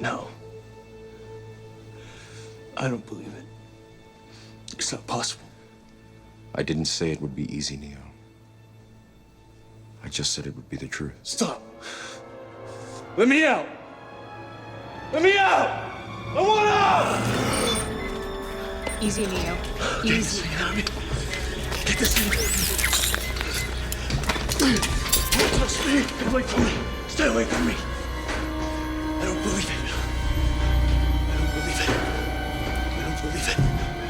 No. I don't believe it. It's not possible. I didn't say it would be easy, Neo. I just said it would be the truth. Stop. Let me out. Let me out. I want out. Easy, Neo. Get Easy. this thing out of me. Get this thing out of me. Don't touch me. Get away from me. Stay away from me. I don't believe it. I don't believe it. I don't believe it.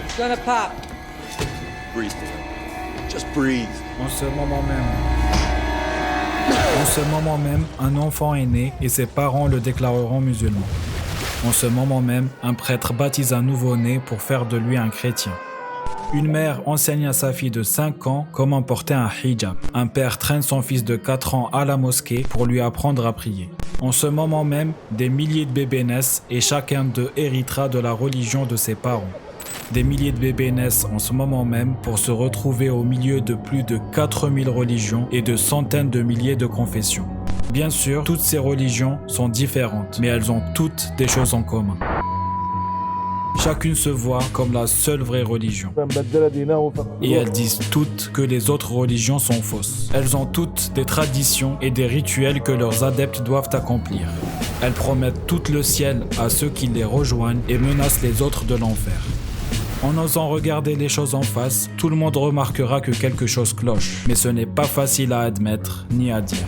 It's gonna pop. Breathe, Neo. Just breathe. En ce moment même, un enfant est né et ses parents le déclareront musulman. En ce moment même, un prêtre baptise un nouveau-né pour faire de lui un chrétien. Une mère enseigne à sa fille de 5 ans comment porter un hijab. Un père traîne son fils de 4 ans à la mosquée pour lui apprendre à prier. En ce moment même, des milliers de bébés naissent et chacun d'eux héritera de la religion de ses parents. Des milliers de bébés naissent en ce moment même pour se retrouver au milieu de plus de 4000 religions et de centaines de milliers de confessions. Bien sûr, toutes ces religions sont différentes, mais elles ont toutes des choses en commun. Chacune se voit comme la seule vraie religion. Et elles disent toutes que les autres religions sont fausses. Elles ont toutes des traditions et des rituels que leurs adeptes doivent accomplir. Elles promettent tout le ciel à ceux qui les rejoignent et menacent les autres de l'enfer. En osant regarder les choses en face, tout le monde remarquera que quelque chose cloche. Mais ce n'est pas facile à admettre ni à dire.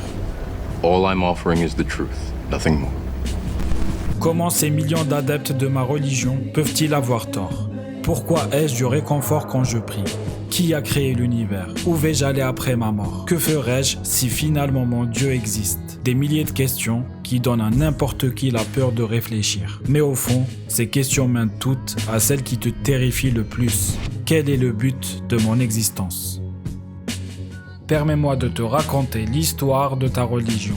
All I'm offering is the truth, nothing more. Comment ces millions d'adeptes de ma religion peuvent-ils avoir tort? Pourquoi ai-je du réconfort quand je prie? Qui a créé l'univers? Où vais-je aller après ma mort? Que ferais-je si finalement mon Dieu existe? Des milliers de questions qui donnent à n'importe qui la peur de réfléchir. Mais au fond, ces questions mènent toutes à celle qui te terrifie le plus. Quel est le but de mon existence? Permets-moi de te raconter l'histoire de ta religion.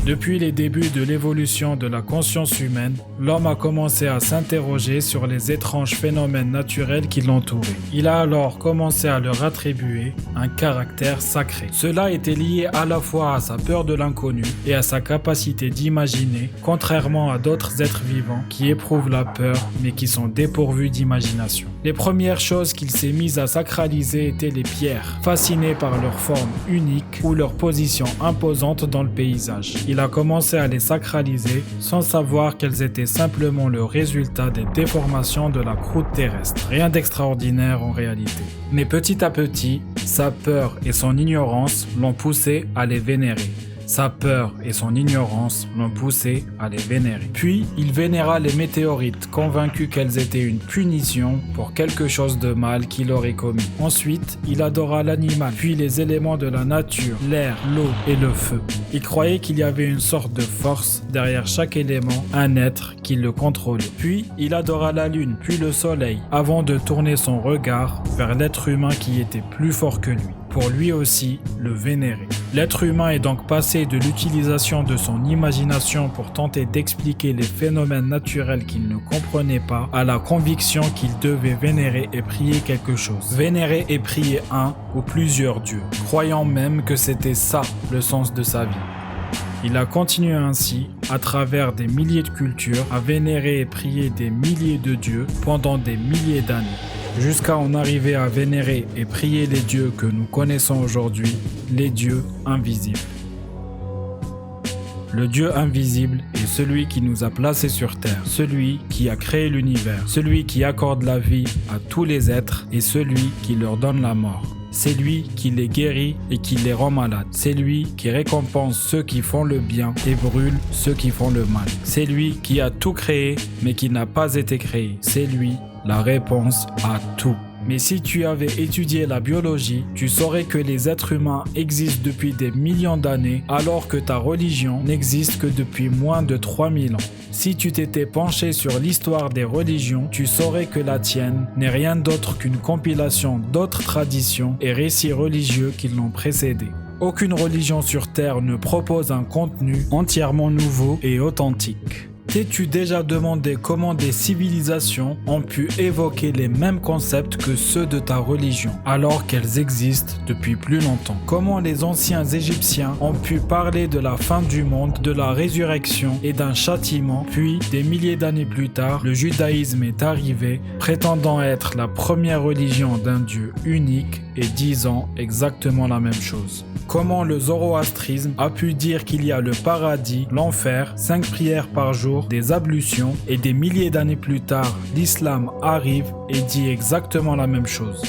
Depuis les débuts de l'évolution de la conscience humaine, l'homme a commencé à s'interroger sur les étranges phénomènes naturels qui l'entouraient. Il a alors commencé à leur attribuer un caractère sacré. Cela était lié à la fois à sa peur de l'inconnu et à sa capacité d'imaginer, contrairement à d'autres êtres vivants qui éprouvent la peur mais qui sont dépourvus d'imagination. Les premières choses qu'il s'est mis à sacraliser étaient les pierres, fasciné par leur forme unique ou leur position imposante dans le paysage. Il a commencé à les sacraliser sans savoir qu'elles étaient simplement le résultat des déformations de la croûte terrestre. Rien d'extraordinaire en réalité. Mais petit à petit, sa peur et son ignorance l'ont poussé à les vénérer. Sa peur et son ignorance l'ont poussé à les vénérer. Puis, il vénéra les météorites, convaincu qu'elles étaient une punition pour quelque chose de mal qu'il aurait commis. Ensuite, il adora l'animal, puis les éléments de la nature, l'air, l'eau et le feu. Il croyait qu'il y avait une sorte de force derrière chaque élément, un être qui le contrôlait. Puis, il adora la lune, puis le soleil, avant de tourner son regard vers l'être humain qui était plus fort que lui, pour lui aussi le vénérer. L'être humain est donc passé de l'utilisation de son imagination pour tenter d'expliquer les phénomènes naturels qu'il ne comprenait pas à la conviction qu'il devait vénérer et prier quelque chose. Vénérer et prier un ou plusieurs dieux, croyant même que c'était ça le sens de sa vie. Il a continué ainsi, à travers des milliers de cultures, à vénérer et prier des milliers de dieux pendant des milliers d'années, jusqu'à en arriver à vénérer et prier les dieux que nous connaissons aujourd'hui, les dieux invisibles. Le Dieu invisible est celui qui nous a placés sur terre, celui qui a créé l'univers, celui qui accorde la vie à tous les êtres et celui qui leur donne la mort. C'est lui qui les guérit et qui les rend malades. C'est lui qui récompense ceux qui font le bien et brûle ceux qui font le mal. C'est lui qui a tout créé mais qui n'a pas été créé. C'est lui la réponse à tout. Mais si tu avais étudié la biologie, tu saurais que les êtres humains existent depuis des millions d'années alors que ta religion n'existe que depuis moins de 3000 ans. Si tu t'étais penché sur l'histoire des religions, tu saurais que la tienne n'est rien d'autre qu'une compilation d'autres traditions et récits religieux qui l'ont précédée. Aucune religion sur Terre ne propose un contenu entièrement nouveau et authentique. T'es-tu déjà demandé comment des civilisations ont pu évoquer les mêmes concepts que ceux de ta religion, alors qu'elles existent depuis plus longtemps? Comment les anciens Égyptiens ont pu parler de la fin du monde, de la résurrection et d'un châtiment, puis des milliers d'années plus tard, le judaïsme est arrivé, prétendant être la première religion d'un Dieu unique et disant exactement la même chose. Comment le zoroastrisme a pu dire qu'il y a le paradis, l'enfer, 5 prières par jour, des ablutions, et des milliers d'années plus tard, l'islam arrive et dit exactement la même chose.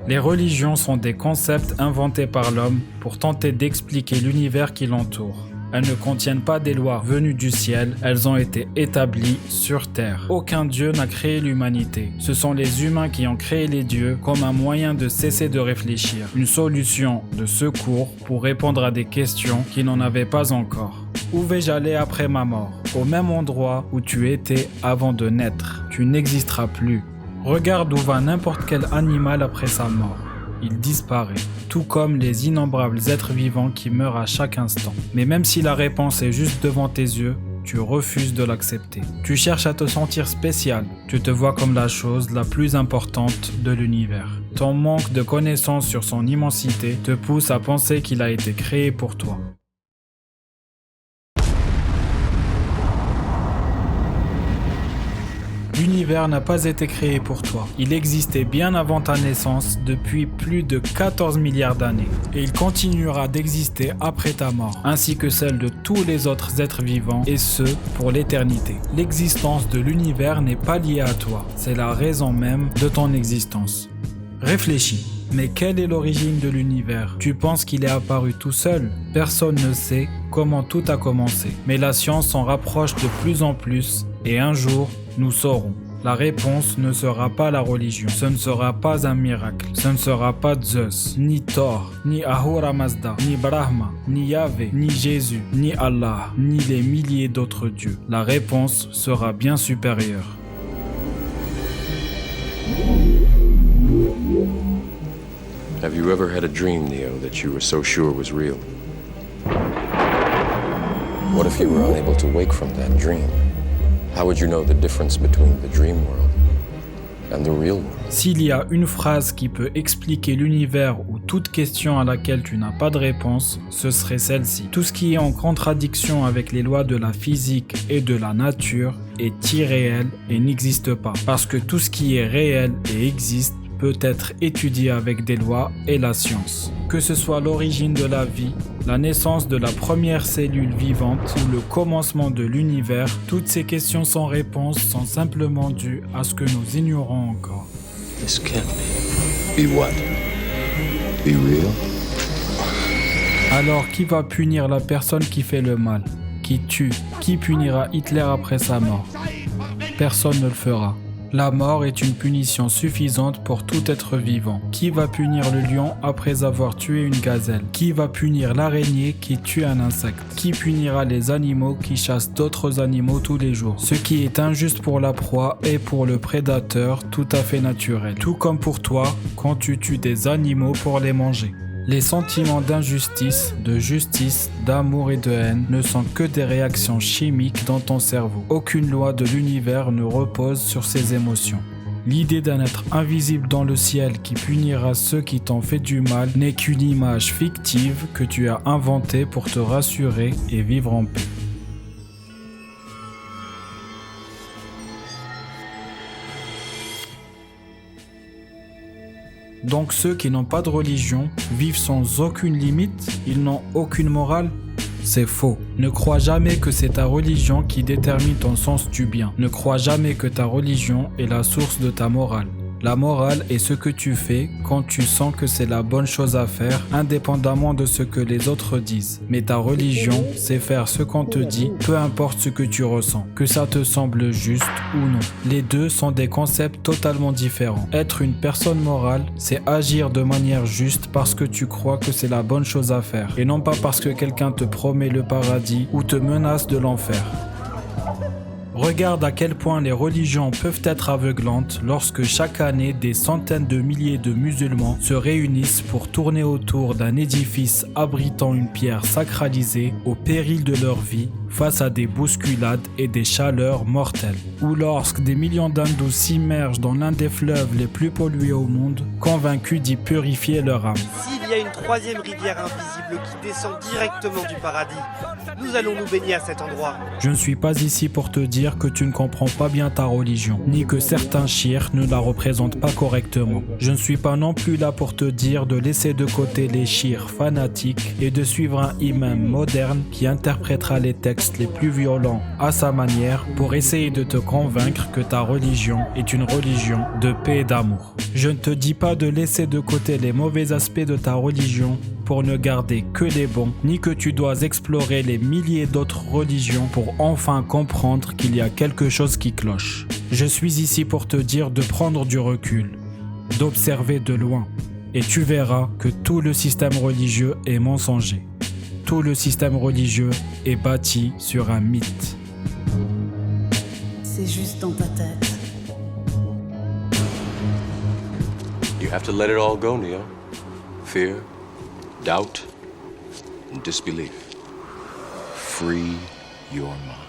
Les religions sont des concepts inventés par l'homme pour tenter d'expliquer l'univers qui l'entoure. Elles ne contiennent pas des lois venues du ciel, elles ont été établies sur terre. Aucun dieu n'a créé l'humanité. Ce sont les humains qui ont créé les dieux comme un moyen de cesser de réfléchir, une solution de secours pour répondre à des questions qui n'en avaient pas encore. Où vais-je aller après ma mort? Au même endroit où tu étais avant de naître. Tu n'existeras plus. Regarde où va n'importe quel animal après sa mort. Il disparaît, tout comme les innombrables êtres vivants qui meurent à chaque instant. Mais même si la réponse est juste devant tes yeux, tu refuses de l'accepter. Tu cherches à te sentir spécial, tu te vois comme la chose la plus importante de l'univers. Ton manque de connaissance sur son immensité te pousse à penser qu'il a été créé pour toi. L'univers n'a pas été créé pour toi. Il existait bien avant ta naissance depuis plus de 14 milliards d'années. Et il continuera d'exister après ta mort, ainsi que celle de tous les autres êtres vivants, et ce, pour l'éternité. L'existence de l'univers n'est pas liée à toi. C'est la raison même de ton existence. Réfléchis. Mais quelle est l'origine de l'univers? Tu penses qu'il est apparu tout seul? Personne ne sait comment tout a commencé. Mais la science s'en rapproche de plus en plus, et un jour, nous saurons. La réponse ne sera pas la religion, ce ne sera pas un miracle, ce ne sera pas Zeus, ni Thor, ni Ahura Mazda, ni Brahma, ni Yahvé, ni Jésus, ni Allah, ni les milliers d'autres dieux. La réponse sera bien supérieure. Have you ever had a dream, Neo, that you were so sure was real? What if you were unable to wake from that dream? How would you know the difference between the dream world and the real world? S'il y a une phrase qui peut expliquer l'univers ou toute question à laquelle tu n'as pas de réponse, ce serait celle-ci. Tout ce qui est en contradiction avec les lois de la physique et de la nature est irréel et n'existe pas. Parce que tout ce qui est réel et existe peut être étudié avec des lois et la science. Que ce soit l'origine de la vie, la naissance de la première cellule vivante ou le commencement de l'univers, toutes ces questions sans réponse sont simplement dues à ce que nous ignorons encore. This can't be. Be what? Be real? Alors qui va punir la personne qui fait le mal, qui tue? Qui punira Hitler après sa mort? Personne ne le fera. La mort est une punition suffisante pour tout être vivant. Qui va punir le lion après avoir tué une gazelle? Qui va punir l'araignée qui tue un insecte? Qui punira les animaux qui chassent d'autres animaux tous les jours? Ce qui est injuste pour la proie est pour le prédateur tout à fait naturel. Tout comme pour toi quand tu tues des animaux pour les manger. Les sentiments d'injustice, de justice, d'amour et de haine ne sont que des réactions chimiques dans ton cerveau. Aucune loi de l'univers ne repose sur ces émotions. L'idée d'un être invisible dans le ciel qui punira ceux qui t'ont fait du mal n'est qu'une image fictive que tu as inventée pour te rassurer et vivre en paix. Donc ceux qui n'ont pas de religion vivent sans aucune limite, ils n'ont aucune morale? C'est faux. Ne crois jamais que c'est ta religion qui détermine ton sens du bien. Ne crois jamais que ta religion est la source de ta morale. La morale est ce que tu fais quand tu sens que c'est la bonne chose à faire, indépendamment de ce que les autres disent. Mais ta religion, c'est faire ce qu'on te dit, peu importe ce que tu ressens, que ça te semble juste ou non. Les deux sont des concepts totalement différents. Être une personne morale, c'est agir de manière juste parce que tu crois que c'est la bonne chose à faire, et non pas parce que quelqu'un te promet le paradis ou te menace de l'enfer. Regarde à quel point les religions peuvent être aveuglantes lorsque chaque année des centaines de milliers de musulmans se réunissent pour tourner autour d'un édifice abritant une pierre sacralisée au péril de leur vie, face à des bousculades et des chaleurs mortelles. Ou lorsque des millions d'hindous s'immergent dans l'un des fleuves les plus pollués au monde, convaincus d'y purifier leur âme. S'il y a une troisième rivière invisible qui descend directement du paradis, nous allons nous baigner à cet endroit. Je ne suis pas ici pour te dire que tu ne comprends pas bien ta religion, ni que certains chiites ne la représentent pas correctement. Je ne suis pas non plus là pour te dire de laisser de côté les chiites fanatiques et de suivre un imam moderne qui interprétera les textes les plus violents à sa manière pour essayer de te convaincre que ta religion est une religion de paix et d'amour. Je ne te dis pas de laisser de côté les mauvais aspects de ta religion pour ne garder que les bons, ni que tu dois explorer les milliers d'autres religions pour enfin comprendre qu'il y a quelque chose qui cloche. Je suis ici pour te dire de prendre du recul, d'observer de loin, et tu verras que tout le système religieux est mensonger. Tout le système religieux est bâti sur un mythe. C'est juste dans ta tête. You have to let it all go, Neo. Fear, doubt, and disbelief. Free your mind.